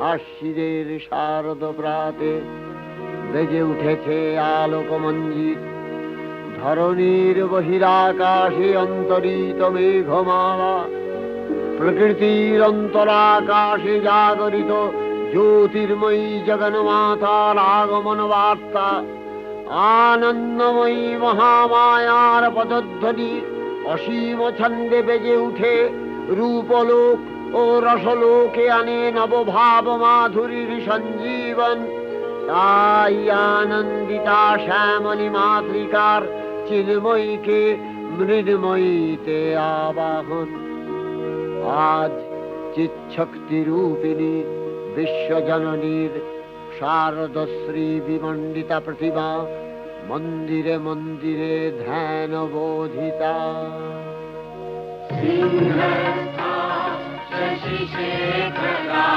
আশ্বিনের শারদ প্রাতে বেজে উঠেছে আলোকমঞ্জিত। ধরণীর বহিরাকাশে অন্তরিত মেঘমালা, প্রকৃতির অন্তরাকাশে জাগরিত জ্যোতির্ময়ী জগন্মাতার আগমন বার্তা। আনন্দময়ী মহামায়ার পদধ্বনি অসীম ছন্দে বেজে উঠে রূপলোক ও রসলোকে আনে নবভাব মাধুরীর সঞ্জীবন। তাই আনন্দিতা শ্যামলী মাতৃকার চিন্ময়ীকে মৃন্ময়ীতে আবাহন। আজ চিৎশক্তি রূপিণী বিশ্বজননীর শারদশ্রী বিমণ্ডিতা প্রতিমা মন্দিরে মন্দিরে ধ্যান বোধিতা। সিংহস্থা শশিশেখরা